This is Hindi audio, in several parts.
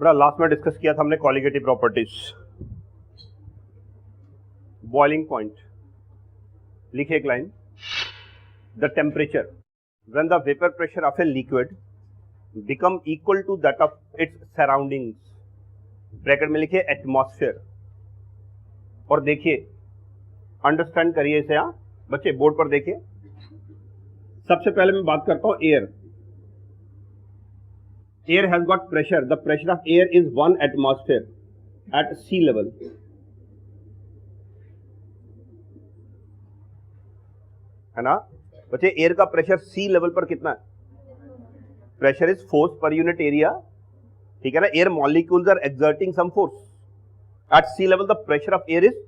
बड़ा लास्ट में डिस्कस किया था हमने क्वालिटेटिव प्रॉपर्टीज। बॉइलिंग पॉइंट लिखिए एक line, the temperature when the vapour pressure of a liquid become equal to that of its surroundings, bracket में लिखिए एटमॉस्फेयर। और देखिए, अंडरस्टैंड करिए इसे। यहां बच्चे बोर्ड पर देखिए। सबसे पहले मैं बात करता हूं air. Air has got pressure. The pressure of air is 1 atmosphere at sea level. है ना बच्चे? एयर का प्रेशर सी लेवल पर कितना है? Pressure is force per unit area, ठीक है ना। Air molecules are exerting some force at sea level. The pressure of air is,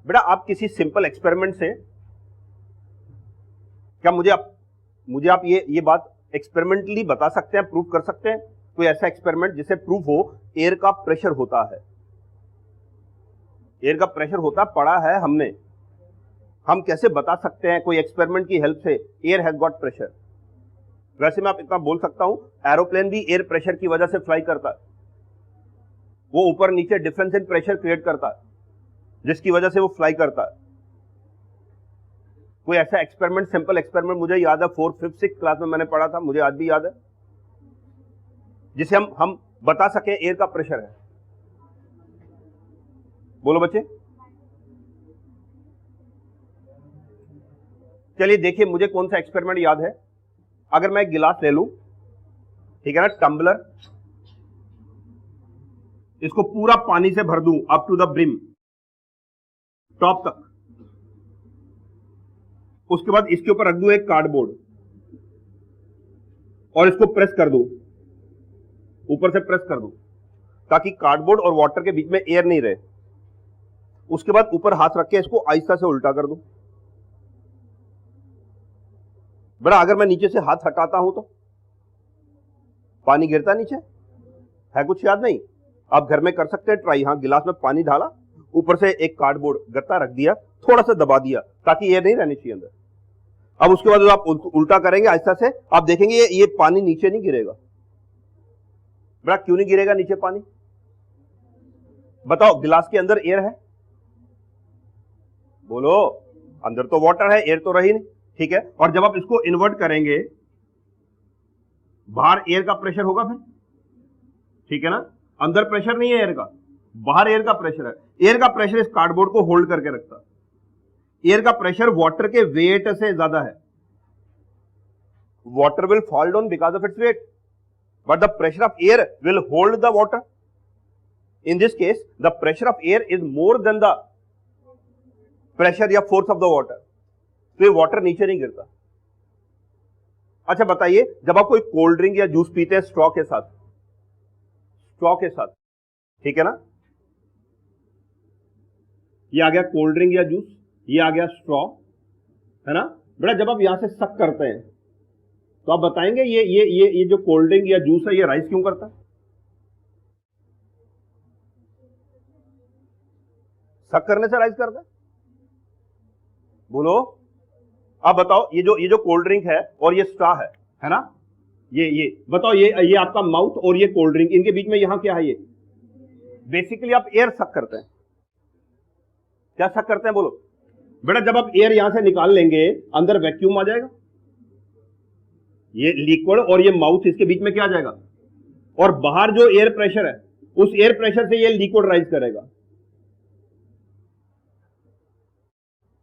बेटा आप किसी सिंपल एक्सपेरिमेंट से क्या मुझे आप ये बात एक्सपेरिमेंटली बता सकते हैं, प्रूव कर सकते हैं? कोई ऐसा एक्सपेरिमेंट जिसे प्रूव हो एयर का प्रेशर होता है? एयर का प्रेशर होता पड़ा है हमने, हम कैसे बता सकते हैं कोई एक्सपेरिमेंट की हेल्प से एयर हैज गॉट प्रेशर? वैसे मैं आप इतना बोल सकता हूं, एरोप्लेन भी एयर प्रेशर की वजह से फ्लाई करता है। वो ऊपर नीचे डिफरेंस इन प्रेशर क्रिएट करता है, जिसकी वजह से वो फ्लाई करता है। कोई ऐसा एक्सपेरिमेंट, सिंपल एक्सपेरिमेंट मुझे याद है 4th, 5th, 6th क्लास में मैंने पढ़ा था, मुझे आज भी याद है, जिसे हम बता सके एयर का प्रेशर है। बोलो बच्चे। चलिए देखिए, मुझे कौन सा एक्सपेरिमेंट याद है। अगर मैं एक गिलास ले लूं, ठीक है ना, टम्बलर, इसको पूरा पानी से भर दूं up to the brim, top तक। उसके बाद इसके ऊपर रख दूं एक कार्डबोर्ड और इसको प्रेस कर दूं, ऊपर से प्रेस कर दूं, ताकि कार्डबोर्ड और वाटर के बीच में एयर नहीं रहे। उसके बाद ऊपर हाथ रख के इसको आहिस्ता से उल्टा कर दूं। बड़ा अगर मैं नीचे से हाथ हटाता हूं तो पानी गिरता नीचे है? कुछ याद नहीं? आप घर में कर सकते हैं ट्राई। हाँ, गिलास में पानी डाला, ऊपर से एक कार्डबोर्ड गत्ता रख दिया, थोड़ा सा दबा दिया ताकि एयर नहीं रहनी चाहिए अंदर। अब उसके बाद आप उल्टा करेंगे आहिस्ता से, आप देखेंगे ये पानी नीचे नहीं गिरेगा। बड़ा क्यों नहीं गिरेगा नीचे पानी? बताओ, गिलास के अंदर एयर है? बोलो, अंदर तो वाटर है, एयर तो रही नहीं, ठीक है। और जब आप इसको इन्वर्ट करेंगे, बाहर एयर का प्रेशर होगा फिर, ठीक है ना। अंदर प्रेशर नहीं है एयर का, बाहर एयर का प्रेशर है। एयर का प्रेशर इस कार्डबोर्ड को होल्ड करके रखता है। एयर का प्रेशर वाटर के वेट से ज्यादा है। Water will fall down because of its weight, but the pressure of air will hold the water. In this case the pressure of air is more than the pressure या फोर्स ऑफ द वाटर, तो ये वाटर नीचे नहीं गिरता। अच्छा बताइए, जब आप कोई कोल्ड ड्रिंक या जूस पीते हैं स्ट्रॉ के साथ, ठीक है ना, ये आ गया कोल्ड ड्रिंक या जूस, ये आ गया स्ट्रॉ, है ना। बेटा जब आप यहां से सक करते हैं तो आप बताएंगे ये जो कोल्ड ड्रिंक या जूस है ये राइज क्यों करता है? सक करने से राइज करता है? बोलो, आप बताओ। ये जो कोल्ड ड्रिंक है और ये स्ट्रॉ है ना, ये बताओ, ये आपका माउथ और ये कोल्ड ड्रिंक, इनके बीच में यहां क्या है? ये बेसिकली आप एयर सक करते हैं। क्या सक करते हैं? बोलो बेटा। जब आप एयर यहां से निकाल लेंगे, अंदर वैक्यूम आ जाएगा। ये लिक्विड और ये माउथ, इसके बीच में क्या आ जाएगा? और बाहर जो एयर प्रेशर है, उस एयर प्रेशर से ये लिक्विड राइज करेगा।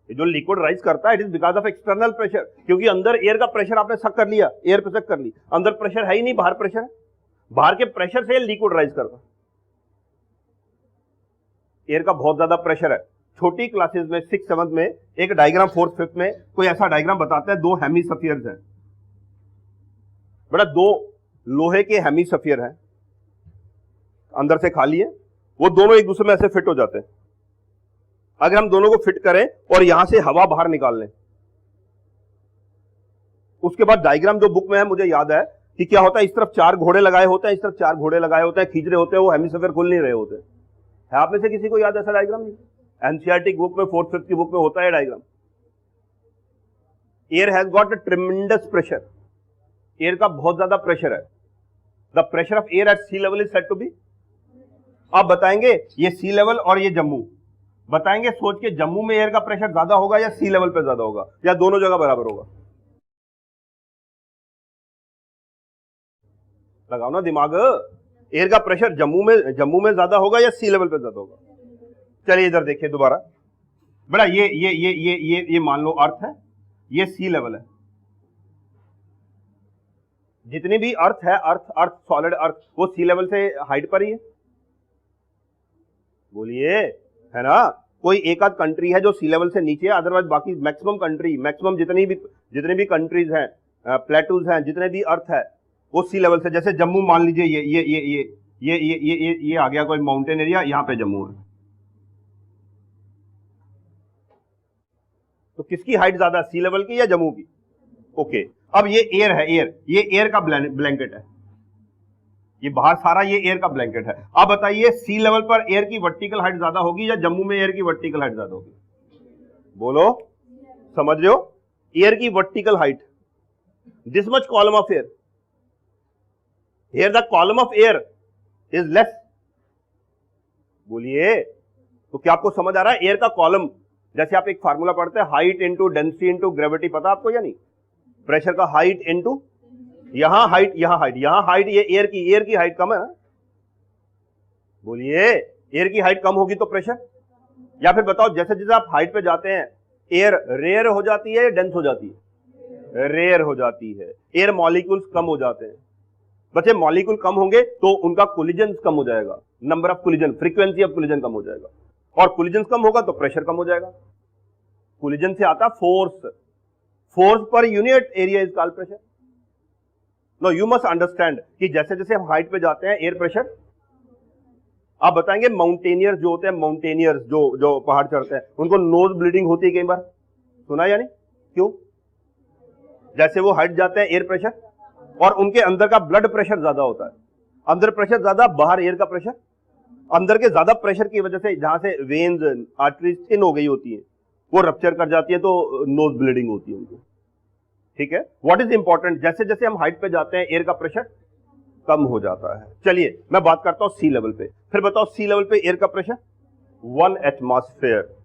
जो लिक्विड राइज करता है, it is because of external pressure, क्योंकि अंदर एयर का प्रेशर आपने सक कर लिया, एयर पे सक कर ली, अंदर प्रेशर है ही नहीं, बाहर प्रेशर है। बाहर के प्रेशर से लिक्विड राइज करता। एयर का बहुत ज्यादा प्रेशर है। छोटी क्लासेस में 6th, 7th में एक डायग्राम, 4th, 5th में कोई ऐसा डायग्राम बताते हैं, 2 हेमिस्फीयर्स हैं। बेटा 2 लोहे के हेमिस्फीयर हैं, अंदर से खाली है, वो दोनों एक दूसरे में ऐसे फिट हो जाते हैं। अगर हम दोनों को फिट करें और यहां से हवा बाहर निकाल लें, उसके बाद डायग्राम जो बुक में है मुझे याद है कि क्या होता है, इस तरफ 4 घोड़े लगाए होते हैं, इस तरफ 4 घोड़े लगाए होते हैं, खींच रहे होते हैं, वो हेमिस्फीयर खुल नहीं रहे होते हैं। आप में से किसी को याद ऐसा डायग्राम? नहीं। एनसीईआरटी बुक में 4th, 5th की बुक में होता है diagram. Air has got a tremendous pressure, air का बहुत ज्यादा प्रेशर है। The pressure of air at sea level is said to be. आप बताएंगे ये सी लेवल और ये जम्मू, बताएंगे सोच के जम्मू में एयर का प्रेशर ज्यादा होगा या सी लेवल पे ज्यादा होगा या दोनों जगह बराबर होगा? लगाओ ना दिमाग। एयर का प्रेशर जम्मू में ज्यादा होगा या सी लेवल पे ज्यादा होगा? चलिए इधर देखिए दोबारा बेटा, ये मान लो अर्थ है, ये सी लेवल है। जितनी भी अर्थ है, अर्थ सॉलिड अर्थ, वो सी लेवल से हाइट पर ही है। बोलिए, है ना? कोई एक आध कंट्री है जो सी लेवल से नीचे है, अदरवाइज बाकी मैक्सिमम जितनी भी कंट्रीज हैं, प्लेटूज हैं, जितने भी अर्थ है वो सी लेवल से। जैसे जम्मू मान लीजिए, ये आ गया कोई माउंटेन एरिया, यहां पे जम्मू है, तो किसकी हाइट ज्यादा, सी लेवल की या जम्मू की? ओके, अब ये एयर है, ये एयर का ब्लैंकेट है, ये बाहर सारा ये एयर का ब्लैंकेट है। अब बताइए सी लेवल पर एयर की वर्टिकल हाइट ज्यादा होगी या जम्मू में एयर की वर्टिकल हाइट ज्यादा होगी? बोलो, समझ रहे हो? एयर की vertical height, this much column of air, here the column of air is less. बोलिए, तो क्या आपको समझ आ रहा है? एयर का कॉलम, जैसे आप एक फार्मूला पढ़ते हैं, height into density into gravity, पता आपको या नहीं? प्रेशर का हाइट इंटू यहां हाइट, ये एयर की हाइट कम है ना? बोलिए, एयर की हाइट कम होगी तो प्रेशर, या फिर बताओ जैसे जैसे आप हाइट पे जाते हैं एयर रेयर हो जाती है या डेंस हो जाती है? रेयर हो जाती है। एयर मॉलिक्यूल्स कम हो जाते हैं। बच्चे, मॉलिक्यूल कम होंगे तो उनका कोलिजन कम हो जाएगा, number of collision, frequency of collision कम हो जाएगा, और कोलिजन कम होगा तो प्रेशर कम हो जाएगा। कोलिजन से आता force per unit area is called pressure. No, you must understand कि जैसे जैसे हम हाइट पे जाते हैं एयर प्रेशर, आप बताएंगे माउंटेनियर्स जो होते हैं, माउंटेनियर्स जो पहाड़ चढ़ते हैं, उनको नोज ब्लीडिंग होती है कई बार, सुना या नहीं? क्यों? जैसे वो हाइट जाते हैं एयर प्रेशर, और उनके अंदर का ब्लड प्रेशर ज्यादा होता है, अंदर प्रेशर ज्यादा, बाहर एयर का प्रेशर। अंदर के ज्यादा प्रेशर की वजह से जहां से वेन्स आर्टरीज थिन हो गई होती है, वो रप्चर कर जाती है, तो नोज ब्लीडिंग होती है उनको। ठीक है, व्हाट इज इंपॉर्टेंट, जैसे जैसे हम हाइट पे जाते हैं एयर का प्रेशर कम हो जाता है। चलिए मैं बात करता हूं सी लेवल पे, फिर बताओ सी लेवल पे एयर का प्रेशर 1 एटमॉस्फेयर।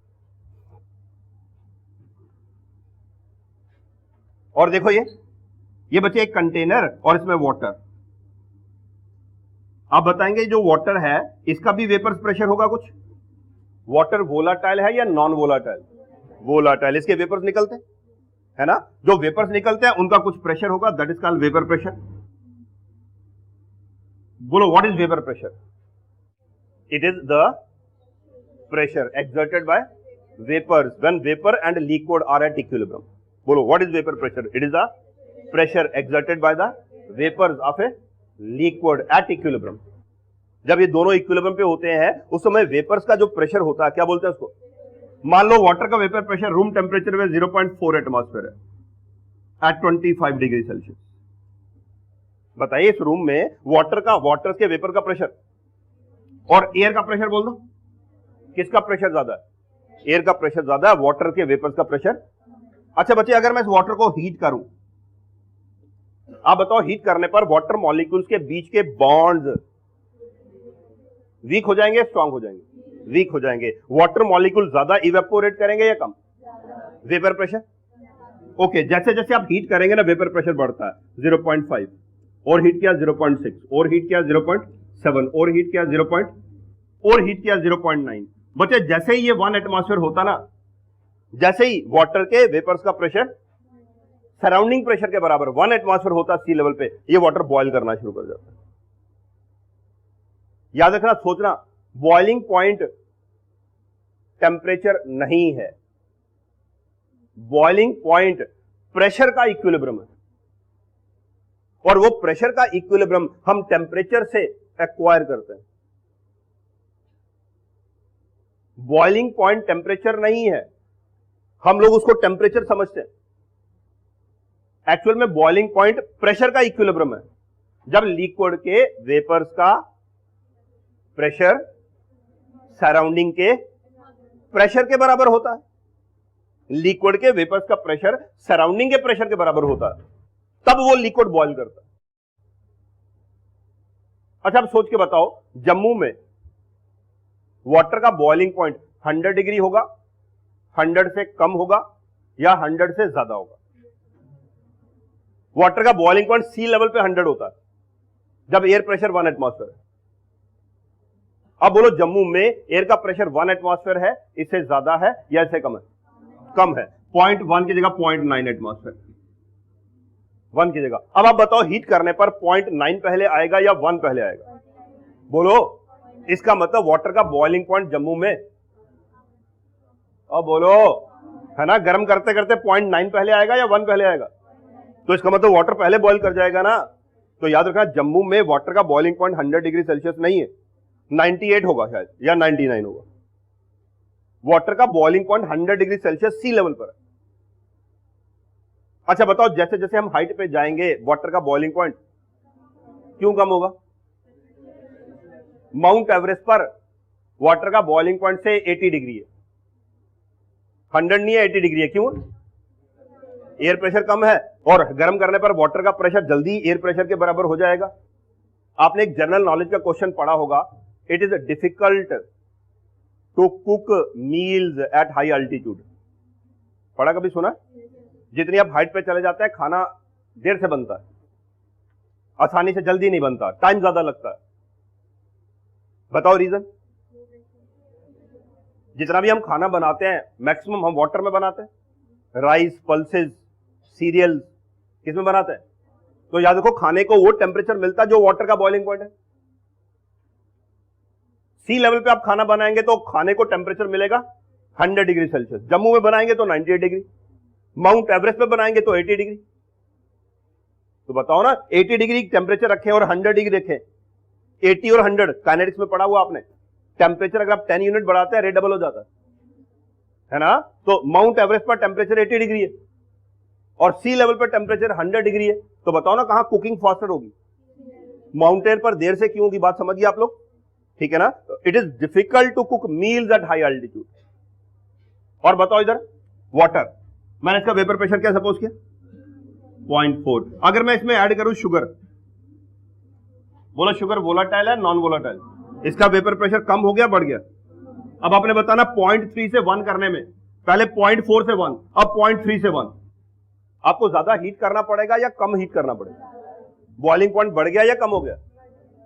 और देखो ये बच्चे एक कंटेनर और इसमें वाटर। आप बताएंगे जो वाटर है इसका भी वेपर प्रेशर होगा कुछ? वाटर वोलाटाइल है या नॉन वोलाटाइल? वोलाटाइल। इसके वेपर्स निकलते हैं, है ना? जो वेपर्स निकलते हैं उनका कुछ प्रेशर होगा, that is called vapour pressure. बोलो, what is vapour pressure? It is the pressure exerted by vapors when vapor and liquid are at equilibrium. बोलो, what is vapor pressure? It is the pressure exerted by the vapors of a liquid at equilibrium. जब ये दोनों इक्विलिब्रियम पे होते हैं उस समय वेपर्स का जो प्रेशर होता है, क्या बोलते हैं उसको? मान लो वाटर का वेपर प्रेशर रूम टेम्परेचर में 0.4 एटमॉस्फेयर है एट 25 डिग्री सेल्सियस। बताइए इस रूम में वाटर के वेपर का प्रेशर और एयर का प्रेशर बोल दो, किसका प्रेशर ज्यादा है? एयर का प्रेशर ज्यादा है, वाटर के वेपर्स का प्रेशर। अच्छा बच्चे, अगर मैं इस वाटर को हीट करूं, आप बताओ हीट करने पर वाटर मॉलिक्यूल्स के बीच के बॉन्ड्स वीक हो जाएंगे, स्ट्रांग हो जाएंगे? वीक हो जाएंगे। वाटर मॉलिक्यूल ज्यादा इवेपोरेट करेंगे या कम? Vapour pressure. ओके, जैसे जैसे आप हीट करेंगे ना वेपर प्रेशर बढ़ता है 0.5, और हीट किया 0.6, और हीट किया 0.7, और हीट किया 0.9। बच्चे जैसे ही ये 1 एटमॉस्फेयर होता ना, जैसे ही वाटर के वेपर्स का प्रेशर सराउंडिंग प्रेशर के बराबर 1 एटमॉस्फेयर होता सी लेवल पे, ये वाटर बॉयल करना शुरू कर जाता है। याद रखना, सोचना, बॉइलिंग पॉइंट टेम्परेचर नहीं है, बॉइलिंग पॉइंट प्रेशर का इक्विलिब्रियम है, और वो प्रेशर का इक्विलिब्रियम हम टेम्परेचर से एक्वायर करते हैं। बॉइलिंग पॉइंट टेम्परेचर नहीं है, हम लोग उसको टेम्परेचर समझते हैं। एक्चुअल में बॉइलिंग पॉइंट प्रेशर का इक्विलिब्रियम है, जब लिक्विड के वेपर्स का प्रेशर सराउंडिंग के प्रेशर के बराबर होता है, लिक्विड के वेपर्स का प्रेशर सराउंडिंग के प्रेशर के बराबर होता है, तब वो लिक्विड बॉयल करता है। अच्छा अब सोच के बताओ, जम्मू में वाटर का बॉइलिंग पॉइंट 100 डिग्री होगा, 100 से कम होगा, या 100 से ज्यादा होगा? वाटर का बॉइलिंग पॉइंट सी लेवल पे 100 होता है जब एयर प्रेशर 1 एटमॉस्फेयर है। अब बोलो जम्मू में एयर का प्रेशर 1 एटमॉस्फेयर है, इससे ज्यादा है या इससे कम है? कम है। 0.1 की जगह 0.9 एटमॉस्फेयर, 1 की जगह। अब आप बताओ हीट करने पर 0.9 पहले आएगा या 1 पहले आएगा? बोलो। इसका मतलब वाटर का बॉइलिंग पॉइंट जम्मू में, अब बोलो, है ना, गर्म करते करते 0.9 पहले आएगा या 1 पहले आएगा? तो इसका मतलब वाटर पहले बॉइल कर जाएगा ना। तो याद रखना, जम्मू में वाटर का बॉइलिंग पॉइंट 100 डिग्री सेल्सियस नहीं है, 98 होगा शायद, या 99 होगा। वाटर का boiling point 100 degree Celsius sea level पर है। अच्छा बताओ, जैसे जैसे हम हाइट पे जाएंगे वाटर का बॉइलिंग पॉइंट क्यों कम होगा? माउंट एवरेस्ट पर वाटर का बॉइलिंग पॉइंट से 80 डिग्री है, 100 नहीं है, 80 डिग्री है। क्यों? एयर प्रेशर कम है, और गर्म करने पर वाटर का प्रेशर जल्दी एयर प्रेशर के बराबर हो जाएगा। आपने एक जनरल नॉलेज का क्वेश्चन पढ़ा होगा, it is difficult to cook meals at high altitude. पढ़ा, कभी सुना? जितनी आप हाइट पे चले जाते हैं खाना देर से बनता है, आसानी से जल्दी नहीं बनता, टाइम ज्यादा लगता है। बताओ रीजन। जितना भी हम खाना बनाते हैं मैक्सिमम हम वाटर में बनाते हैं, राइस, पल्सेस, सीरियल किसमें बनाते हैं? तो याद रखो, खाने को वो टेम्परेचर मिलता है जो वाटर का बॉइलिंग पॉइंट है। सी लेवल पे आप खाना बनाएंगे तो खाने को टेम्परेचर मिलेगा 100 डिग्री सेल्सियस। जम्मू में बनाएंगे तो 98 डिग्री, माउंट एवरेस्ट पे बनाएंगे तो 80 डिग्री। तो बताओ ना, 80 डिग्री टेम्परेचर रखें और 100 डिग्री रखें, 80 और 100 काइनेटिक्स में पढ़ा हुआ आपने। टेम्परेचर अगर आप 10 यूनिट बढ़ाते हैं रेट डबल हो जाता है ना। तो माउंट एवरेस्ट पर टेम्परेचर 80 डिग्री है और सी लेवल पर टेम्परेचर 100 डिग्री है। तो बताओ ना, कहां कुकिंग फास्टर होगी? माउंटेन पर देर से क्यों होगी? बात समझिए आप लोग, ठीक है ना। It is difficult to cook meals at high altitude. और बताओ इधर वाटर, मैंने इसका वेपर प्रेशर क्या सपोज किया? 0.4। अगर मैं इसमें ऐड करूं शुगर, बोलो शुगर वोलाटाइल है नॉन वोलाटाइल? इसका वेपर प्रेशर कम हो गया, बढ़ गया? अब आपने बताना 0.3 से 1 करने में, पहले 0.4 से 1, अब 0.3 से 1, आपको ज्यादा हीट करना पड़ेगा या कम हीट करना पड़ेगा? बॉइलिंग पॉइंट बढ़ गया या कम हो गया?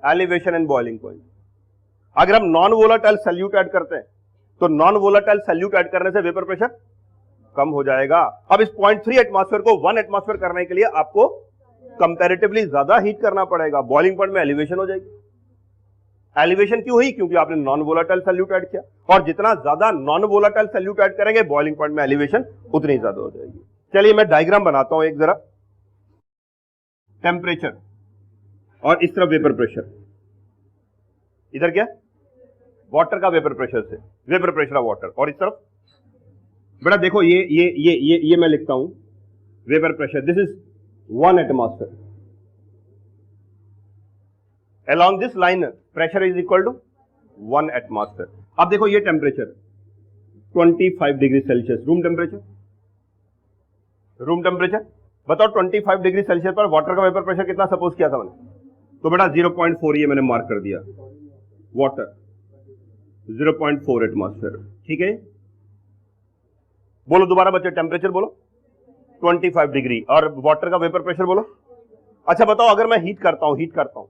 Elevation and boiling point. अगर हम नॉन वोलाटाइल सॉल्यूट ऐड करते हैं तो नॉन वोलाटाइल सॉल्यूट ऐड करने से वेपर प्रेशर कम हो जाएगा। अब इस 0.3 एटमॉस्फेयर को 1 एटमॉस्फेयर करने के लिए आपको कंपैरेटिवली ज्यादा हीट करना पड़ेगा, बॉइलिंग पॉइंट में एलिवेशन हो जाएगी। एलिवेशन क्यों हुई? क्योंकि आपने नॉन वोलाटाइल सॉल्यूट ऐड किया, और जितना ज्यादा नॉन वोलाटाइल सॉल्यूट ऐड करेंगे बॉइलिंग पॉइंट में एलिवेशन उतनी ज्यादा हो जाएगी। चलिए मैं डायग्राम बनाता हूं एक जरा, टेम्परेचर और इस तरफ वेपर प्रेशर। इधर क्या? वाटर का वेपर प्रेशर से, वेपर प्रेशर ऑफ वाटर, और इस तरफ बेटा देखो ये मैं लिखता हूं vapour pressure, this is 1 atmosphere. Along this line pressure is equal to 1 atmosphere। अब देखो ये temperature 25 degree Celsius room temperature, बताओ 25 डिग्री सेल्सियस पर वाटर का वेपर प्रेशर कितना सपोज किया था मैंने? तो बेटा 0.4 ये मैंने मार्क कर दिया, वाटर 0.4 एटमॉस्फेयर, ठीक है। बोलो दोबारा बच्चे, टेम्परेचर बोलो 25 डिग्री और वाटर का वेपर प्रेशर बोलो। अच्छा बताओ, अगर मैं हीट करता हूं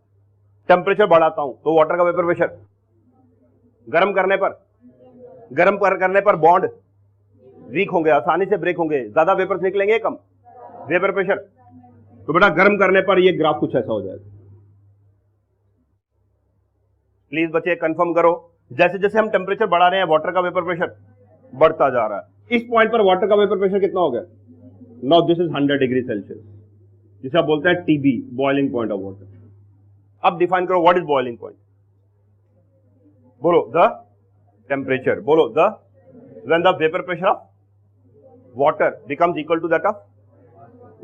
टेम्परेचर बढ़ाता हूं तो वाटर का वेपर प्रेशर गर्म करने पर बॉन्ड वीक होंगे, आसानी से ब्रेक होंगे, ज्यादा वेपर्स निकलेंगे, कम वेपर प्रेशर। तो बेटा गर्म करने पर ये ग्राफ कुछ ऐसा हो जाएगा। प्लीज बच्चे कंफर्म करो, जैसे जैसे हम टेम्परेचर बढ़ा रहे हैं वाटर का वेपर प्रेशर बढ़ता जा रहा है। इस पॉइंट पर वाटर का वेपर प्रेशर कितना हो गया? Now this is 100 degree Celsius, जिसे आप बोलते हैं TB, boiling point of water. अब डिफाइन करो व्हाट इज बॉइलिंग पॉइंट। बोलो द टेम्परेचर, बोलो the when the vapour pressure of water becomes equal to that of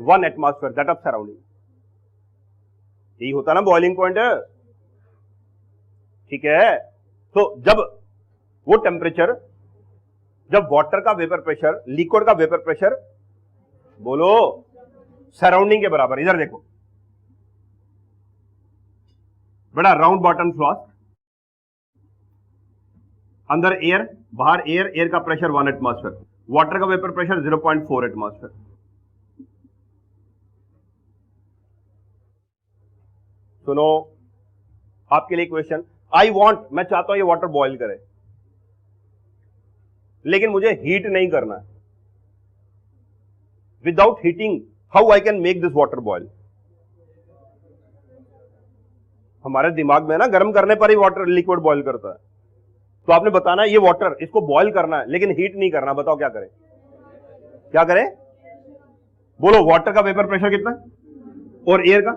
1 atmosphere that of surrounding. यही होता ना बॉइलिंग पॉइंट, ठीक है। तो जब वो टेम्परेचर, जब वाटर का वेपर प्रेशर, लिक्विड का वेपर प्रेशर बोलो सराउंडिंग के बराबर, इधर देखो बड़ा राउंड बॉटम फ्लास्क, अंदर एयर, बाहर एयर, एयर का प्रेशर 1 एटमॉस्फेयर, वाटर का वेपर प्रेशर 0.4 एटमॉस्फेयर। सुनो, आपके लिए क्वेश्चन, आई वॉन्ट, मैं चाहता हूं ये वाटर बॉईल करे, लेकिन मुझे हीट नहीं करना है। Without heating how I can make this water boil? हमारे दिमाग में ना गर्म करने पर ही वाटर लिक्विड बॉईल करता है, तो आपने बताना है ये वाटर, इसको बॉईल करना है लेकिन हीट नहीं करना, बताओ क्या करें? क्या करें? बोलो, वाटर का वेपर प्रेशर कितना है और एयर का?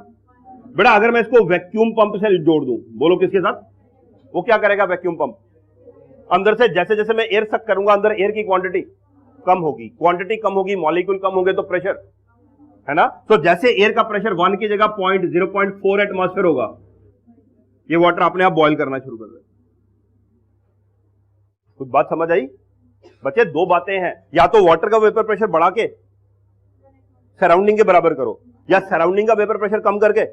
बेटा अगर मैं इसको वैक्यूम पंप से जोड़ दूं, बोलो किसके साथ? वो क्या करेगा वैक्यूम पंप? अंदर से जैसे जैसे मैं एयर सक करूंगा, अंदर एयर की क्वांटिटी कम होगी, क्वांटिटी कम होगी, मॉलिक्यूल कम होंगे तो प्रेशर, है ना? तो जैसे एयर का प्रेशर 1 की जगह 0.4 एटमॉस्फेयर होगा, ये वाटर अपने आप बॉईल करना शुरू कर देगा। कुछ बात समझ आई बच्चे? दो बातें हैं, या तो वाटर का वेपर प्रेशर बढ़ा के सराउंडिंग के बराबर करो, या सराउंडिंग का वेपर प्रेशर कम करके।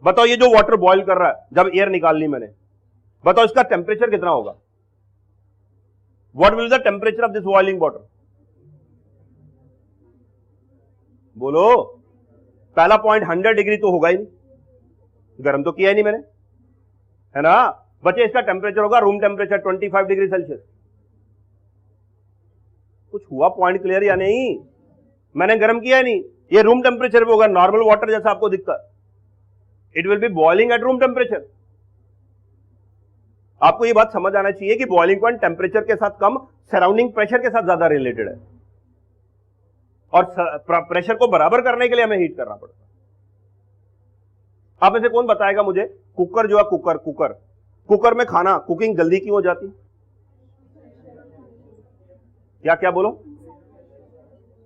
बताओ ये जो वाटर बॉईल कर रहा है, जब एयर निकाल ली मैंने, बताओ इसका टेम्परेचर कितना होगा? What will the temperature of this boiling water? बोलो, पहला पॉइंट 100 डिग्री तो होगा ही नहीं, गर्म तो किया ही नहीं मैंने, है ना बच्चे? इसका टेम्परेचर होगा रूम टेम्परेचर 25 डिग्री सेल्सियस। कुछ हुआ पॉइंट क्लियर या नहीं? मैंने गर्म किया नहीं, ये रूम टेम्परेचर पे होगा, नॉर्मल वाटर जैसा आपको दिखता है। It will be boiling at room temperature. आपको ये बात समझ आना चाहिए कि बॉइलिंग पॉइंट टेम्परेचर के साथ कम, सराउंडिंग प्रेशर के साथ ज्यादा रिलेटेड है, और प्रेशर को बराबर करने के लिए हमें हीट करना पड़ता है। आप में से कौन बताएगा मुझे, कुकर जो है, कुकर में खाना कुकिंग जल्दी क्यों हो जाती? क्या क्या बोलो?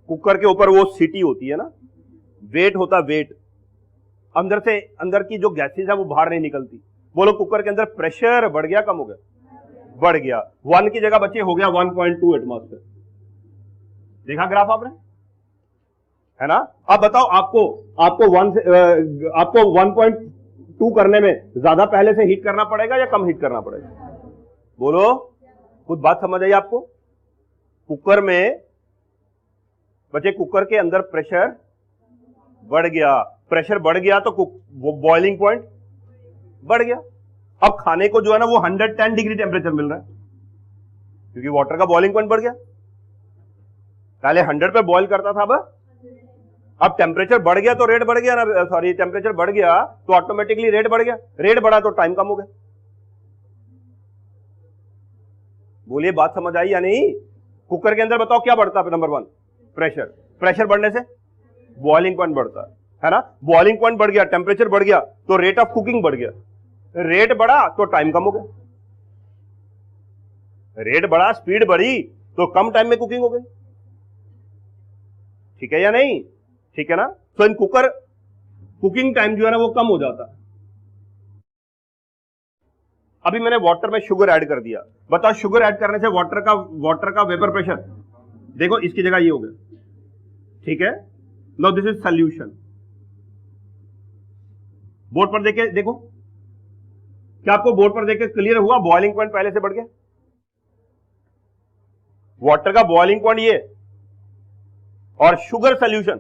कुकर के ऊपर वो सीटी होती है ना, वेट होता है, वेट, अंदर से अंदर की जो गैसेज है वो बाहर नहीं निकलती। बोलो, कुकर के अंदर प्रेशर बढ़ गया कम हो गया? बढ़ गया। 1 की जगह बच्चे हो गया 1.2 एटमॉस्फेयर। देखा ग्राफ आपने, है ना? अब बताओ, आपको 1.2 करने में ज्यादा पहले से हीट करना पड़ेगा या कम हीट करना पड़ेगा? बोलो, कुछ बात समझ आई आपको? कुकर में बच्चे, कुकर के अंदर प्रेशर बढ़ गया, प्रेशर बढ़ गया तो वो बॉइलिंग पॉइंट बढ़ गया। अब खाने को जो है ना वो 110 डिग्री टेम्परेचर मिल रहा है, क्योंकि वाटर का बॉइलिंग पॉइंट बढ़ गया। पहले 100 पे बॉइल करता था, अब टेम्परेचर बढ़ गया तो रेट बढ़ गया ना, सॉरी, टेम्परेचर बढ़ गया तो ऑटोमेटिकली रेट बढ़ गया, रेट बढ़ा तो टाइम कम हो गया। बोलिए, बात समझ आई या नहीं? कुकर के अंदर बताओ क्या बढ़ता है? नंबर 1 प्रेशर, प्रेशर बढ़ने से बॉइलिंग पॉइंट बढ़ता है ना? बॉइलिंग पॉइंट बढ़ गया, टेम्परेचर बढ़ गया तो रेट ऑफ कुकिंग बढ़ गया, रेट बढ़ा तो टाइम कम हो गया, रेट बढ़ा, स्पीड बढ़ी तो कम टाइम में कुकिंग हो गई। ठीक है या नहीं? ठीक है ना? तो इन कुकर कुकिंग टाइम जो है ना वो कम हो जाता है। अभी मैंने वाटर में शुगर ऐड कर दिया, बताओ शुगर ऐड करने से वाटर का वेपर प्रेशर, देखो इसकी जगह ये हो गया, ठीक है? No, this is solution. Board पर देखे, देखो, क्या आपको बोर्ड पर देखे क्लियर हुआ? बॉइलिंग पॉइंट पहले से बढ़ गया, वाटर का बॉइलिंग पॉइंट ये, और शुगर सॉल्यूशन,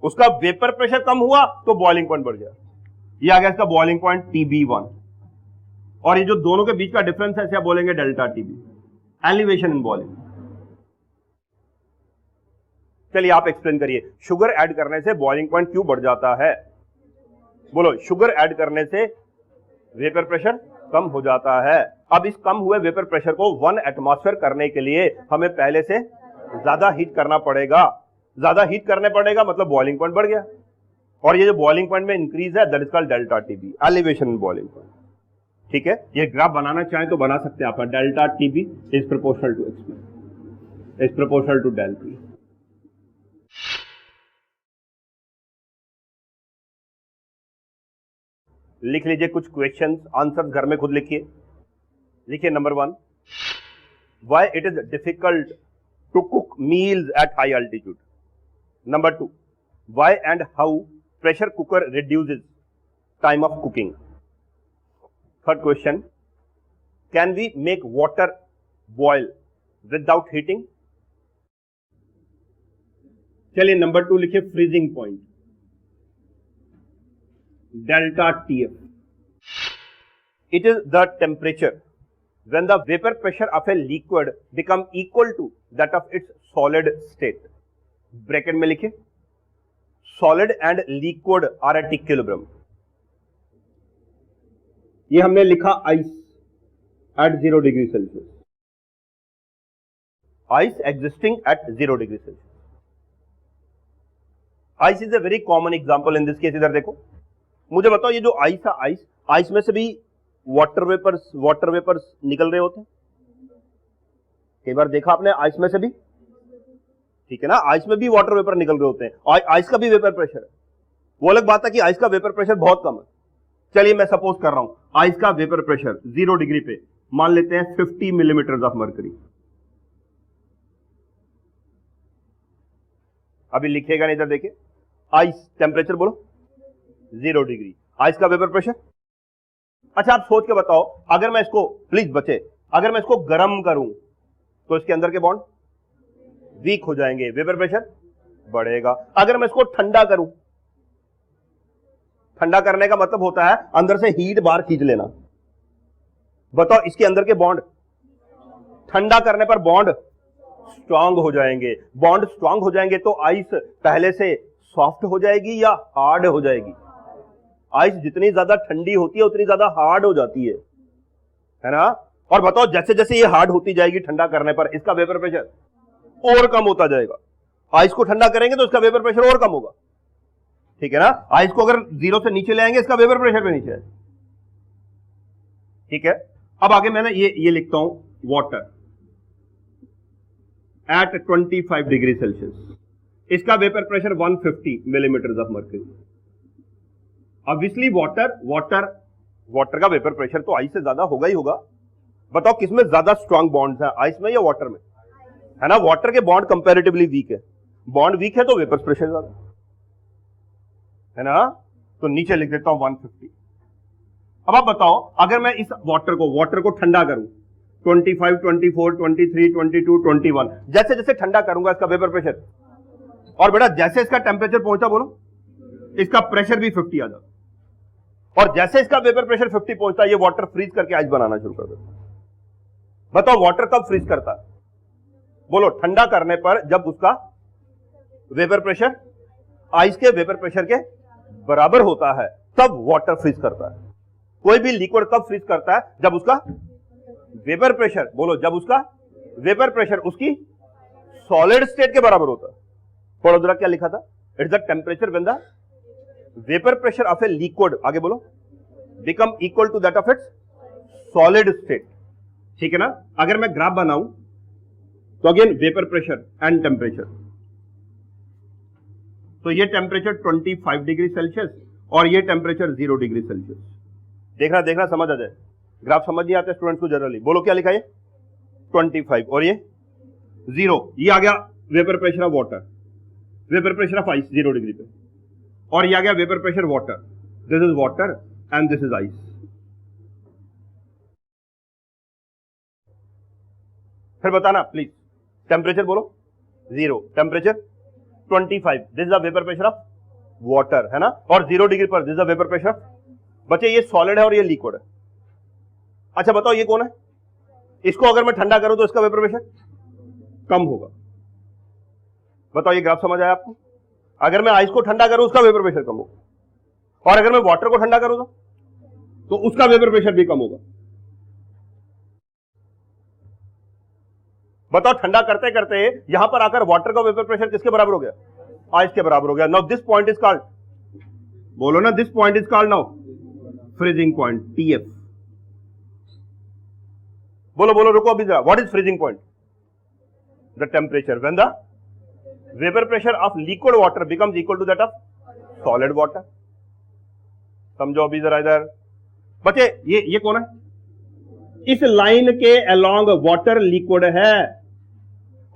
उसका वेपर प्रेशर कम हुआ तो बॉइलिंग पॉइंट बढ़ गया। ये आ गया इसका बॉइलिंग पॉइंट TB1, और ये जो दोनों के बीच का डिफरेंस है इसे बोलेंगे delta TB, elevation in boiling. चलिए आप एक्सप्लेन करिए, शुगर ऐड करने से बॉइलिंग पॉइंट क्यों बढ़ जाता है? बोलो, शुगर ऐड करने से वेपर प्रेशर कम हो जाता है। अब इस कम हुए वेपर प्रेशर को 1 एटमॉस्फेयर करने के लिए हमें पहले से ज्यादा हीट करना पड़ेगा, ज्यादा हीट करने पड़ेगा मतलब बॉइलिंग पॉइंट बढ़ गया, और ये जो बॉइलिंग पॉइंट में इंक्रीज है that is called delta TB, elevation in boiling point. ठीक है, ये ग्राफ बनाना चाहें तो बना सकते हैं आप, delta TB is proportional to x, is proportional to del P। लिख लीजिए कुछ क्वेश्चंस, आंसर घर में खुद लिखिए। लिखिए number 1, why it is difficult to cook meals at high altitude. Number 2, why and how pressure cooker reduces time of cooking. Third question, can we make water boil without heating? चलिए नंबर 2 लिखिए, freezing point delta TF. It is the temperature when the vapor pressure of a liquid become equal to that of its solid state। Bracket में लिखिए, solid and liquid are at equilibrium। ये हमने लिखा ice at 0 degree Celsius, ice existing at 0 degree Celsius। ice is a very common example in this case। इधर देखो, मुझे बताओ ये जो ice है, ice में से भी वाटर वेपर्स निकल रहे होते हैं। कई बार देखा आपने आइस में से भी, ठीक है ना, आइस में भी वाटर वेपर निकल रहे होते हैं। आइस का भी वेपर प्रेशर है, वो अलग बात है कि आइस का वेपर प्रेशर बहुत कम है। चलिए मैं सपोज कर रहा हूं आइस का वेपर प्रेशर 0 डिग्री पे मान लेते हैं 50 मिलीमीटर ऑफ मर्करी। अभी लिखेगा नहीं, इधर देखिए, आइस टेम्परेचर बोलो 0 डिग्री, आइस का वेपर प्रेशर। अच्छा आप सोच के बताओ, अगर मैं इसको, प्लीज बचे, अगर मैं इसको गर्म करूं तो इसके अंदर के बॉन्ड वीक हो जाएंगे, वेपर प्रेशर बढ़ेगा। अगर मैं इसको ठंडा करूं, ठंडा करने का मतलब होता है अंदर से हीट बाहर खींच लेना। बताओ इसके अंदर के बॉन्ड ठंडा करने पर बॉन्ड स्ट्रांग हो जाएंगे। बॉन्ड स्ट्रांग हो जाएंगे तो आइस पहले से सॉफ्ट हो जाएगी या हार्ड हो जाएगी? आइस जितनी ज्यादा ठंडी होती है उतनी ज्यादा हार्ड हो जाती है ना। और बताओ जैसे जैसे ये हार्ड होती जाएगी ठंडा करने पर इसका वेपर प्रेशर और कम होता जाएगा। आइस को ठंडा करेंगे तो इसका वेपर प्रेशर और कम होगा, ठीक है ना। आइस को अगर 0 से नीचे ले आएंगे इसका वेपर प्रेशर भी नीचे आएगा, ठीक है। अब आगे मैंने ये लिखता हूं, वाटर एट 25 डिग्री सेल्सियस, इसका vapour pressure 150 millimetre of mercury. Obviously water का वेपर प्रेशर तो आइस से ज्यादा होगा ही होगा। बताओ किसमें ज्यादा स्ट्रांग बॉन्ड्स हैं, आइस में या वाटर में? है ना, वाटर के बॉन्ड कंपैरेटिवली वीक है, बॉन्ड वीक है तो वेपर प्रेशर ज्यादा है ना। तो नीचे लिख देता हूं 150। अब आप बताओ अगर मैं इस वाटर को ठंडा करूं 25, 24, 23, 22, 21, जैसे जैसे ठंडा करूंगा इसका वेपर प्रेशर, और बेटा जैसे इसका टेम्परेचर पहुंचा बोलो इसका प्रेशर भी 50 आ जाता, और जैसे इसका वेपर प्रेशर 50 पहुंचता है ये वाटर फ्रीज करके आइस बनाना शुरू कर देता। बताओ वाटर कब फ्रीज करता है? बोलो ठंडा करने पर, जब उसका वेपर प्रेशर आइस के वेपर प्रेशर के बराबर होता है तब वाटर फ्रीज करता है। कोई भी लिक्विड कब फ्रीज करता है? जब उसका वेपर प्रेशर, बोलो जब उसका वेपर प्रेशर उसकी सॉलिड स्टेट के बराबर होता है। पढ़ो जरा क्या लिखा था, it's the temperature when the vapour pressure of a liquid, आगे बोलो, become equal to that of its solid state, ठीक है ना। अगर मैं ग्राफ बनाऊं तो again vapour pressure and temperature, तो ये टेम्परेचर 25 डिग्री सेल्सियस और ये टेम्परेचर 0 डिग्री सेल्सियस। देखना समझ आ जाए, ग्राफ समझ नहीं आता स्टूडेंट्स को जनरली। बोलो क्या लिखा है, 25 और ये 0, ये आ गया vapour pressure of water, vapour pressure of ice 0 degree पे, और ये आ गया vapour pressure water, this is water and this is ice. फिर बताना प्लीज, टेम्परेचर बोलो 0, temperature 25, this is the vapour pressure of water, है ना, और 0 डिग्री पर this is the vapour pressure. बच्चे ये सॉलिड है और ये लिक्विड है। अच्छा बताओ ये कौन है? इसको अगर मैं ठंडा करूं तो इसका वेपर प्रेशर कम होगा। बताओ ये ग्राफ समझ आया आपको? अगर मैं आइस को ठंडा करूं उसका वेपर प्रेशर कम होगा, और अगर मैं वाटर को ठंडा करूं तो उसका वेपर प्रेशर भी कम होगा। बताओ ठंडा करते करते यहां पर आकर वाटर का वेपर प्रेशर किसके बराबर हो गया? आइस के बराबर हो गया। Now this point is called, बोलो ना, this point is called now freezing point, TF. बोलो रुको अभी जरा, what is freezing point? The temperature when the vapour pressure of liquid water becomes equal to that of solid water. समझो अभी जरा इधर बच्चे, ये कौन है? इस लाइन के अलोंग वाटर लिक्विड है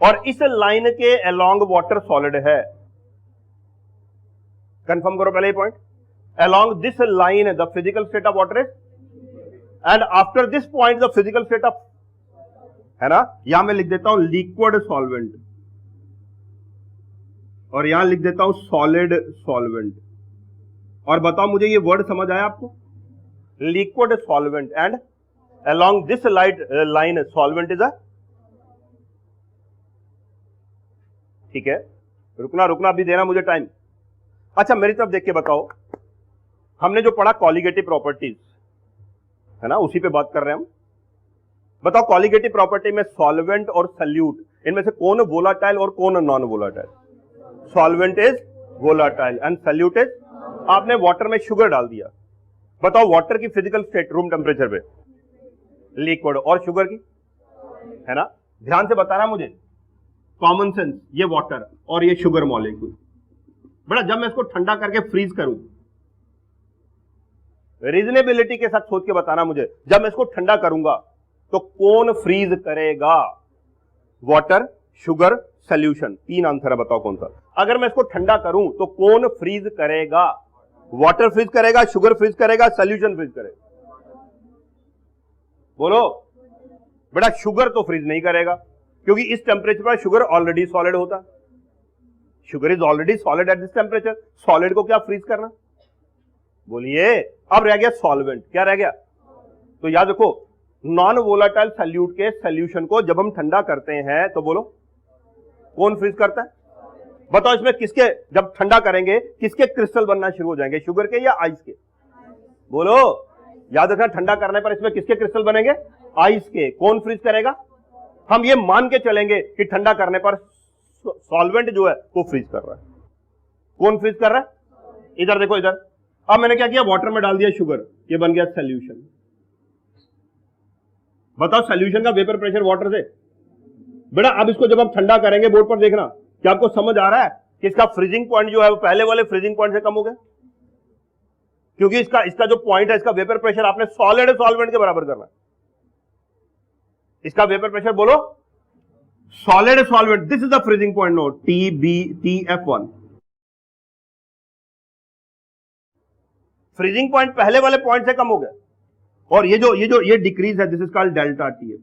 और इस लाइन के अलोंग वाटर सॉलिड है। कंफर्म करो पहले ये point. along this line the physical state of water is, and after this point the physical state of, है ना, यहां मैं लिख देता हूं लिक्विड सॉल्वेंट और यहां लिख देता हूं सॉलिड सॉल्वेंट। और बताओ मुझे ये वर्ड समझ आया आपको? Liquid solvent and along this line solvent is a, ठीक है, रुकना अभी देना मुझे टाइम। अच्छा मेरी तरफ देख के बताओ, हमने जो पढ़ा कॉलिगेटिव प्रॉपर्टीज, है ना, उसी पे बात कर रहे हैं हम। बताओ कॉलिगेटिव प्रॉपर्टी में सॉल्वेंट और सल्यूट, इनमें से कौन वोलाटाइल और कौन non volatile? Solvent is volatile and solute is, आपने वाटर में शुगर डाल दिया, बताओ वाटर की फिजिकल स्टेट रूम टेम्परेचर पे लिक्विड और शुगर की, है ना, ध्यान से बताना मुझे, कॉमन सेंस, ये वाटर और ये शुगर मॉलिक्यूल। बड़ा जब मैं इसको ठंडा करके फ्रीज करूं, रीजनेबिलिटी के साथ सोच के बताना मुझे, जब मैं इसको ठंडा करूंगा तो कौन फ्रीज करेगा? वाटर, शुगर, सॉल्यूशन, तीन आंसर है, बताओ कौन सा? अगर मैं इसको ठंडा करूं तो कौन फ्रीज करेगा? वाटर फ्रीज करेगा, शुगर फ्रीज करेगा, सॉल्यूशन फ्रीज करेगा? बोलो बेटा, शुगर तो फ्रीज नहीं करेगा क्योंकि इस टेम्परेचर पर शुगर ऑलरेडी सॉलिड होता है। Sugar is already solid at this temperature, solid को क्या फ्रीज करना? बोलिए। अब रह गया सॉल्वेंट, क्या रह गया? तो याद रखो, नॉन वोलाटाइल सॉल्यूट के सॉल्यूशन को जब हम ठंडा करते हैं तो बोलो कौन फ्रीज करता है? बताओ इसमें किसके, जब ठंडा करेंगे किसके क्रिस्टल बनना शुरू हो जाएंगे, शुगर के या आइस के? बोलो, याद रखना, ठंडा करने पर इसमें किसके क्रिस्टल बनेंगे? आइस के। कौन फ्रीज करेगा? हम ये मान के चलेंगे कि ठंडा करने पर सॉल्वेंट जो है वो फ्रीज कर रहा है। कौन फ्रीज कर रहा है? इधर देखो, इधर। अब मैंने क्या किया, वाटर में डाल दिया शुगर, ये बन गया सॉल्यूशन। बताओ सॉल्यूशन का वेपर प्रेशर वाटर से, बेटा अब इसको जब हम ठंडा करेंगे, बोर्ड पर देखना, क्या आपको समझ आ रहा है कि इसका फ्रीजिंग पॉइंट जो है वो पहले वाले फ्रीजिंग पॉइंट से कम हो गया? क्योंकि इसका जो पॉइंट है, इसका वेपर प्रेशर आपने सॉलिड सॉल्वेंट के बराबर करना है। इसका वेपर प्रेशर बोलो solid solvent, this is the freezing point, no TF1। Freezing point पहले वाले पॉइंट से कम हो गया, और ये डिक्रीज है, this is called delta TF।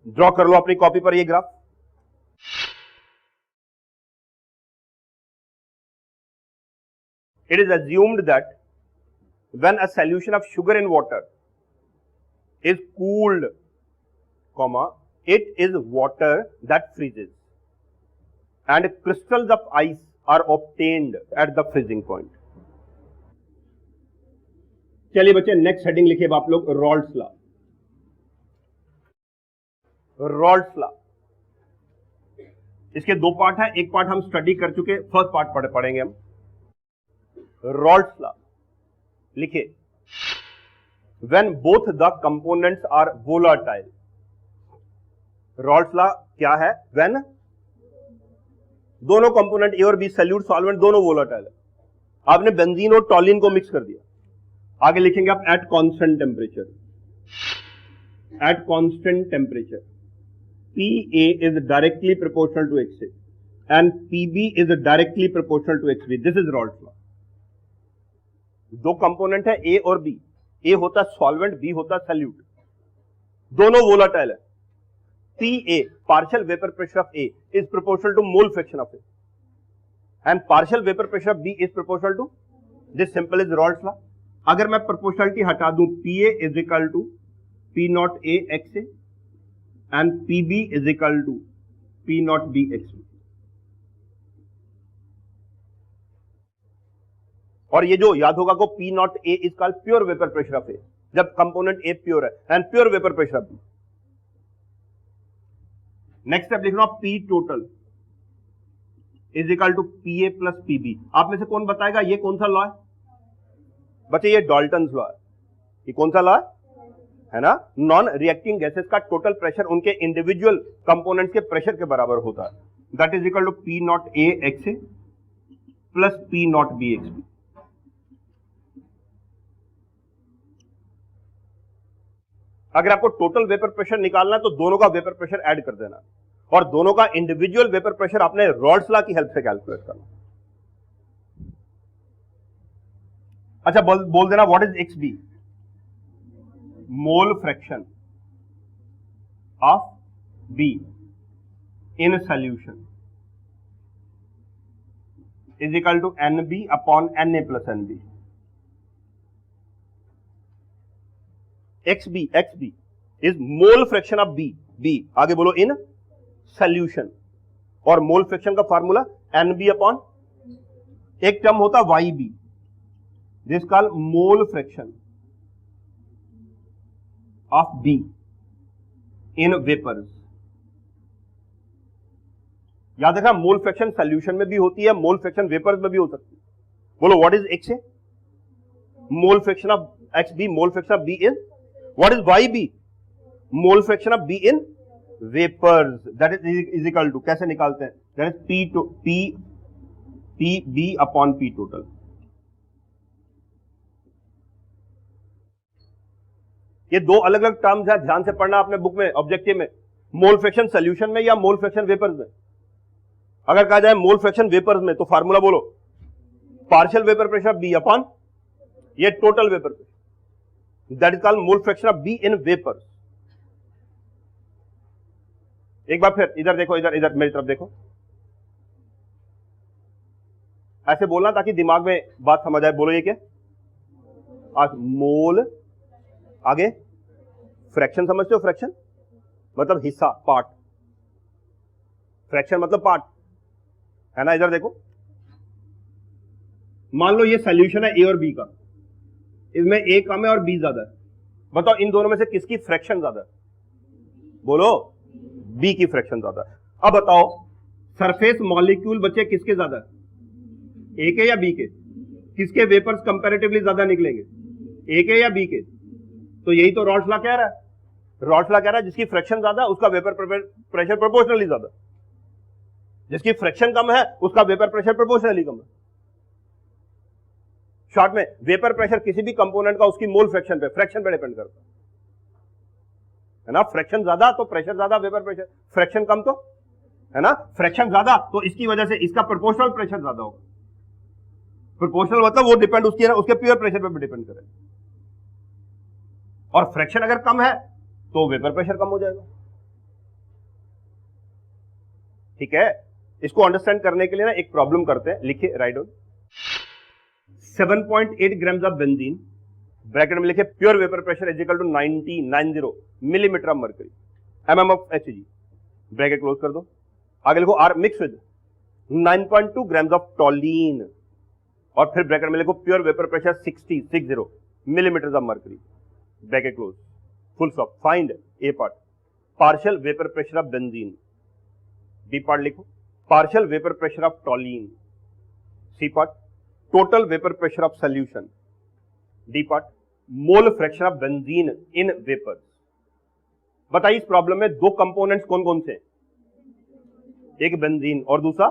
Draw कर लो अपनी कॉपी पर ये graph. It is assumed that when a solution of sugar in water is cooled, it is water that freezes, and crystals of ice are obtained at the freezing point. चलिए बच्चे, नेक्स्ट हेडिंग लिखिए आप लोग, रॉल्ड्स लॉ। रॉल्ड्स लॉ, इसके दो पार्ट है, एक पार्ट हम स्टडी कर चुके, फर्स्ट पार्ट पढ़ेंगे हम। रॉल्ड्स लॉ लिखिए, when both the components are volatile। Raoult's law क्या है? when दोनों कंपोनेंट ए और बी, सॉल्यूट सॉल्वेंट, दोनों वोलाटाइल है, आपने बेंजीन और टॉलिन को मिक्स कर दिया, आगे लिखेंगे आप at constant temperature. At constant temperature PA is directly proportional to XA and PB is directly proportional to XB. This is Raoult's law. दो कंपोनेंट है ए और बी, ए होता सॉल्वेंट, बी होता सॉल्यूट, दोनों वोलाटाइल है। PA, partial vapor pressure of A, is proportional to mole fraction of A, and partial vapor pressure of B is proportional to, this simple is Raoult's law। अगर मैं प्रोपोर्शनलिटी हटा दूं, PA is equal to P naught A XA and PB is equal to P naught B XB। और ये जो याद होगा को P naught A is called pure vapor pressure of A, जब कंपोनेंट A प्योर है, and pure vapor pressure of B। Next step लिख रहा हूं, P total is equal to PA plus PB। आप में से कौन बताएगा ये कौन सा लॉ है? बच्चे ये डाल्टन्स लॉ है। ये कौन सा लॉ है ना? नॉन रिएक्टिंग गैसेस का टोटल प्रेशर उनके इंडिविजुअल कंपोनेंट्स के प्रेशर के बराबर होता है, that is equal to P naught A XA plus P naught B XB। अगर आपको टोटल वेपर प्रेशर निकालना है तो दोनों का वेपर प्रेशर ऐड कर देना, और दोनों का इंडिविजुअल वेपर प्रेशर आपने रॉल्ड्स लॉ की हेल्प से कैलकुलेट करना। अच्छा बोल देना what is x B, mole fraction of B in solution is equal to n B upon n A plus n B. X B is mole fraction of B, B आगे बोलो इन सॉल्यूशन, और मोल फ्रैक्शन का फार्मूला एन बी अपॉन एक टर्म होता y B, this call mole fraction of B in vapours. याद रखना मोल फ्रैक्शन सॉल्यूशन में भी होती है, मोल फ्रैक्शन वेपर्स में भी हो सकती है। बोलो what is x A, mole fraction of x B, mole fraction of B in what is y B, mole fraction of B in vapours, that is equal to कैसे निकालते हैं, that is p to p B upon P total. ये दो अलग अलग टर्म्स है, ध्यान से पढ़ना अपने बुक में ऑब्जेक्टिव में, मोल फ्रैक्शन सॉल्यूशन में या मोल फ्रैक्शन वेपर्स में। अगर कहा जाए मोल फ्रैक्शन वेपर्स में तो फार्मूला बोलो partial vapour pressure B upon ये total vapour pressure, that is called mole fraction of B in vapours. एक बार फिर इधर देखो, इधर मेरी तरफ देखो, ऐसे बोलना ताकि दिमाग में बात समझ आए। बोलो ये क्या, आज मोल आगे फ्रैक्शन समझते हो, फ्रैक्शन मतलब हिस्सा, पार्ट, फ्रैक्शन मतलब पार्ट है ना। इधर देखो, मान लो ये सॉल्यूशन है ए और बी का, इसमें ए कम है और बी ज्यादा है, बताओ इन दोनों में से किसकी फ्रैक्शन ज्यादा है, बोलो बी की फ्रैक्शन ज्यादा है। अब बताओ सरफेस मॉलिक्यूल बच्चे किसके ज्यादा है, ए के या बी के, किसके वेपर्स कंपैरेटिवली ज्यादा निकलेंगे, ए के या बी के। तो यही तो रॉल्स लॉ कह रहा है, रॉल्स लॉ कह रहा है जिसकी फ्रैक्शन ज्यादा उसका वेपर प्रेशर प्रोपोर्शनली ज्यादा, जिसकी फ्रैक्शन कम है उसका वेपर प्रेशर प्रोपोर्शनली कम है। शॉर्ट में वेपर प्रेशर किसी भी कंपोनेंट का उसकी मोल फ्रैक्शन पे डिपेंड करता है ना। फ्रैक्शन ज्यादा तो प्रेशर ज्यादा, वेपर प्रेशर, फ्रैक्शन कम तो है ना, फ्रैक्शन ज्यादा तो इसकी वजह से इसका प्रोपोर्शनल प्रेशर ज्यादा होगा। प्रोपोर्शनल मतलब वो डिपेंड उसके प्योर प्रेशर पे डिपेंड करेगा, और फ्रैक्शन अगर कम है तो वेपर प्रेशर कम हो जाएगा। ठीक है, इसको अंडरस्टैंड करने के लिए ना एक प्रॉब्लम करते हैं, लिखिए write down 7.8 grams of benzene, bracket में लिखे pure vapour pressure is equal to 90 millimetre of mercury mm of Hg, bracket close कर दो। आगे लिखो are mix with 9.2 grams of toluene, और फिर ब्रैकेट में लिखो pure vapour pressure 60 millimetre of mercury, bracket close, full stop. Find A part partial vapour pressure of benzene, B part लिखो partial vapour pressure of टॉलीन, C part total vapour pressure of solution, D part mole fraction of benzene in vapours. बताइए इस प्रॉब्लम में दो कंपोनेंट्स कौन कौन से, एक बेंजीन और दूसरा,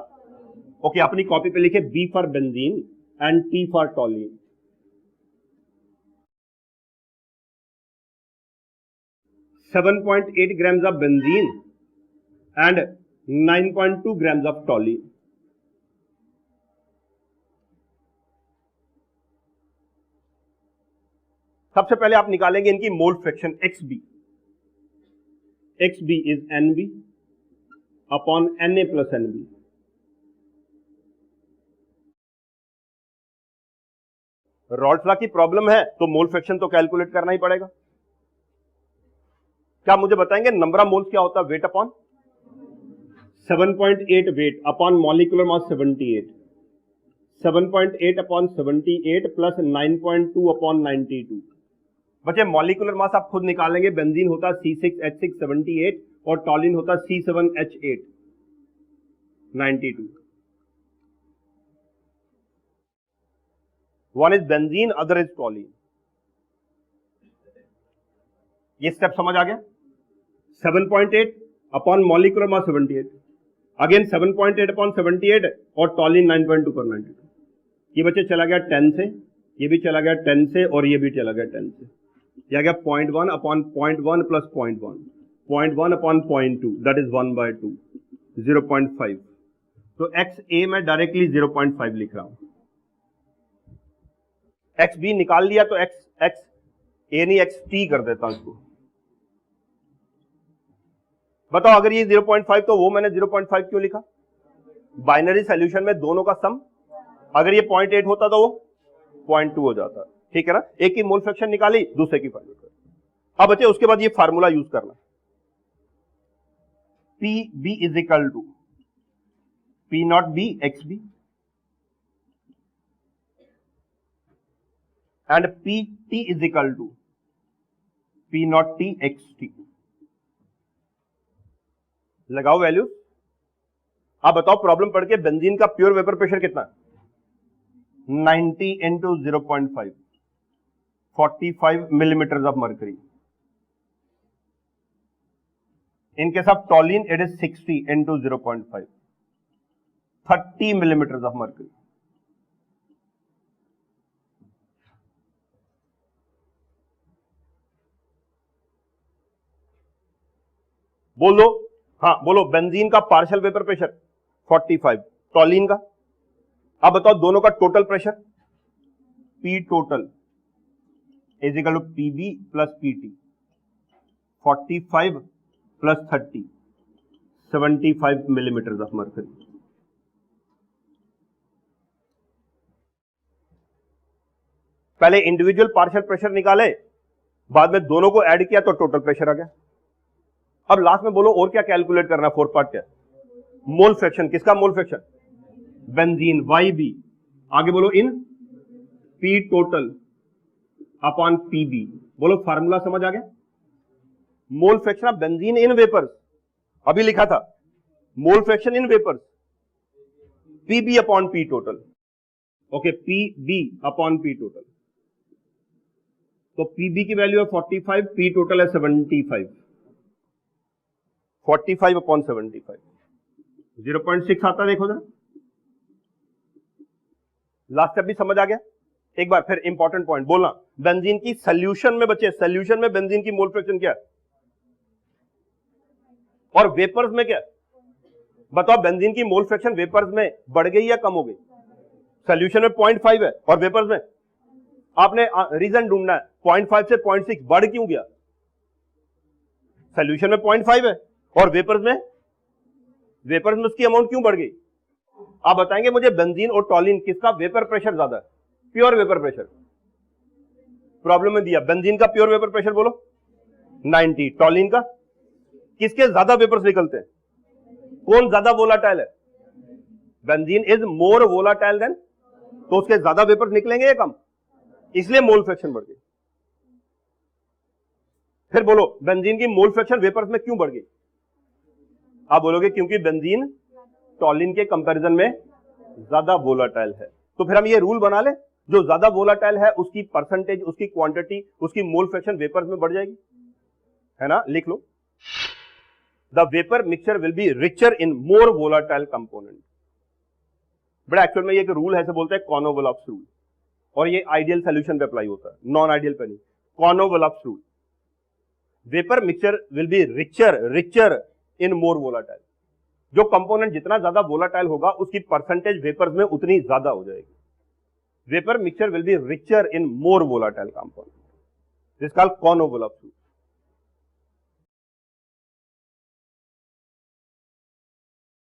ओके अपनी कॉपी पे लिखे B for benzene and T for toluene. Seven 7.8 grams of benzene and 9.2 grams of toluene. सबसे पहले आप निकालेंगे इनकी mole fraction XB। XB is NB upon Na plus NB। Rawls law की प्रॉब्लम है तो मोल फ्रैक्शन तो कैलकुलेट करना ही पड़ेगा। क्या मुझे बताएंगे नंबर ऑफ मोल्स क्या होता है, weight upon 7.8 weight upon molecular mass 78, 7.8 upon 78 plus 9.2 upon 92। बच्चे मॉलिक्यूलर मास आप खुद निकालेंगे, बेंजीन होता C6H6 78 और टॉलिन होता C7H8 92। One is benzene other is टॉलिन। ये स्टेप समझ आ गया। 7.8 upon molecular mass 78, again 7.8 upon 78 और टॉलिन 9.2 पर 92। ये बच्चे चला गया 10 से, ये भी चला गया 10 से और ये भी चला गया 10 से। ये आ गया 0.1 upon 0.1 plus 0.1, 0.1 upon 0.2 that is 1/2, 0.5। तो XA मैं डायरेक्टली 0.5 लिख रहा हूं। एक्स बी निकाल लिया तो एक्स एक्स ए नहीं एक्स टी कर देता हूं इसको। बताओ अगर ये 0.5 तो वो मैंने 0.5 क्यों लिखा? बाइनरी सॉल्यूशन में दोनों का सम, अगर ये 0.8 होता तो वो 0.2 हो जाता। ठीक है ना, एक की मोल फ्रैक्शन निकाली, दूसरे की फाइंड कर। अब बच्चे उसके बाद ये फार्मूला यूज करना, P B is equal to P naught B x B and P T is equal to P naught T X T. लगाओ वैल्यू। आप बताओ प्रॉब्लम पढ़ के बेंजीन का प्योर वेपर प्रेशर कितना? 90 into 0.5, 45 millimetre of mercury. In case of टॉलिन it is 60 into 0.5, 30 millimetre of mercury. बोल दो, हाँ बोलो। बेंजीन का पार्शियल वेपर प्रेशर 45, टॉलिन का। अब बताओ दोनों का total pressure, p total is equal to p B plus p T. 45 plus 30, 75 millimetre of mercury. पहले इंडिविजुअल पार्शियल प्रेशर निकाले, बाद में दोनों को ऐड किया तो टोटल प्रेशर आ गया। अब लास्ट में बोलो और क्या कैलकुलेट करना है? फोर्थ पार्ट क्या? Mole fraction. किसका mole fraction? Benzene, Y B. आगे बोलो इन P total upon P B. बोलो फार्मूला समझ आ गया? Mole fraction of benzene in vapours, अभी लिखा था mole fraction in vapours, P B upon P total. Okay, P B upon P total. तो पी बी की वैल्यू है 45, पी टोटल है 75। 45 अपॉन 75, 0.6 आता है, देखो जरा। लास्ट स्टेप भी समझ आ गया? एक बार फिर इंपॉर्टेंट पॉइंट बोलना, बेंजीन की सॉल्यूशन में बचे, सॉल्यूशन में बेंजीन की मोल फ्रैक्शन क्या है और वेपर्स में क्या है? बताओ बेंजीन की मोल फ्रैक्शन वेपर्स में बढ़ गई या कम हो गई? सॉल्यूशन में 0.5 है और वेपर्स में, आपने रीजन ढूंढना है 0.5 से 0.6 बढ़ क्यों गया? सॉल्यूशन में 0.5 है और वेपर्स में उसकी अमाउंट क्यों बढ़ गई? आप बताएंगे मुझे बेंजीन और टॉलिन किसका वेपर प्रेशर ज्यादा है? Pure vapour pressure. प्रॉब्लम में दिया बेंजीन का प्योर वेपर प्रेशर बोलो 90, टॉलिन का? किसके ज्यादा वेपर्स निकलते हैं? कौन ज्यादा वोलाटाइल है? Benzene is more volatile than, तो उसके ज्यादा वेपर्स निकलेंगे या कम? इसलिए मोल फ्रैक्शन बढ़ गई। फिर बोलो बेंजीन की मोल फ्रैक्शन वेपर्स में क्यों बढ़ गई? आप बोलोगे क्योंकि बेंजीन टॉलिन के कंपैरिजन में ज्यादा वोलाटाइल है। तो फिर हम ये रूल बना ले, जो ज्यादा वोलाटाइल है उसकी परसेंटेज, उसकी क्वांटिटी, उसकी मोल फ्रैक्शन वेपर्स में बढ़ जाएगी, है ना? लिख लो, the vapour mixture will be richer in more volatile component. But actual में ये एक रूल है, ऐसे बोलते हैं कॉर्नोवॉल्फ्स रूल, और ये आइडियल सॉल्यूशन पे अप्लाई होता है, नॉन आइडियल पे नहीं। Konowaloff's rule, vapour mixture will be richer in more volatile. जो कंपोनेंट जितना ज्यादा वोलाटाइल होगा उसकी परसेंटेज वेपर्स में उतनी ज्यादा हो जाएगी। Vapour mixture will be richer in more volatile component, this called Konowaloff's rule.